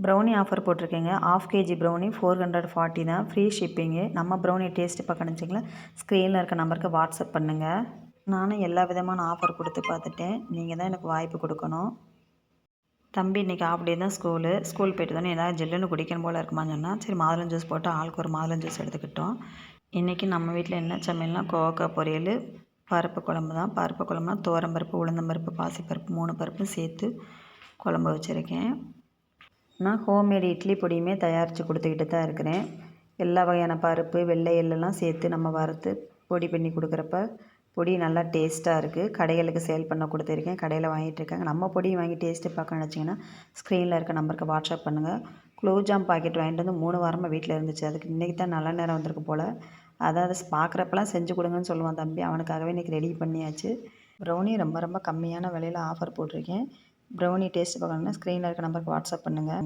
Brownie offer போட்டிருக்கேங்க. 1/2 KG brownie 440 தான். Free shipping. நம்ம ப்ரௌனி டேஸ்ட்டு பார்க்கணுன்னு வச்சுங்களேன், ஸ்க்ரீனில் இருக்க நம்பருக்கு வாட்ஸ்அப் பண்ணுங்கள். நானும் எல்லா விதமான ஆஃபர் கொடுத்து பார்த்துட்டேன். நீங்கள் தான் எனக்கு வாய்ப்பு கொடுக்கணும். தம்பி இன்றைக்கி ஆஃப் டே தான் ஸ்கூல் போய்ட்டு தானே ஏதாவது ஜில்லுன்னு குடிக்கணும் போல் இருக்குமான்னு சொன்னால், சரி மாதுளம் ஜூஸ் போட்டு ஆளுக்கு ஒரு மாதுளம் ஜூஸ் எடுத்துக்கிட்டோம். இன்றைக்கி நம்ம வீட்டில் என்ன சமையல்னால் கோவக்காய் பொரியல், பருப்பு குழம்பு தான். பருப்பு குழம்புனா துவரம்பருப்பு, உளுந்தம்பருப்பு, பாசிப்பருப்பு 3 பருப்பும் சேர்த்து குழம்பு வச்சுருக்கேன். நான் ஹோம்மேட் இட்லி பொடியுமே தயாரித்து கொடுத்துக்கிட்டு தான் இருக்கிறேன். எல்லா வகையான பருப்பு, வெள்ளை எள்ளெல்லாம் சேர்த்து நம்ம வறுத்து பொடி பண்ணி கொடுக்குறப்ப பொடி நல்லா டேஸ்ட்டாக இருக்குது. கடைகளுக்கு சேல் பண்ண கொடுத்துருக்கேன். கடையில் வாங்கிட்டுருக்காங்க. நம்ம பொடியை வாங்கி டேஸ்ட்டு பார்க்க நினச்சிங்கன்னா ஸ்க்ரீனில் இருக்க நம்பருக்கு வாட்ஸ்அப் பண்ணுங்கள். குலோப்ஜாம் பாக்கெட் வாங்கிட்டு வந்து 3 வாரமாக வீட்டில் இருந்துச்சு. அதுக்கு இன்றைக்கி தான் நல்ல நேரம் வந்திருக்கு போல். அதாவது பார்க்குறப்பெல்லாம் செஞ்சு கொடுங்கன்னு சொல்லுவான் தம்பி. அவனுக்காகவே இன்றைக்கி ரெடி பண்ணியாச்சு. ப்ரௌனி ரொம்ப ரொம்ப கம்மியான விலையில் ஆஃபர் போட்டிருக்கேன். ப்ரௌனி டேஸ்ட்டு பார்க்கணுன்னா ஸ்க்ரீனில் இருக்க நம்பருக்கு வாட்ஸ்அப் பண்ணுங்கள்.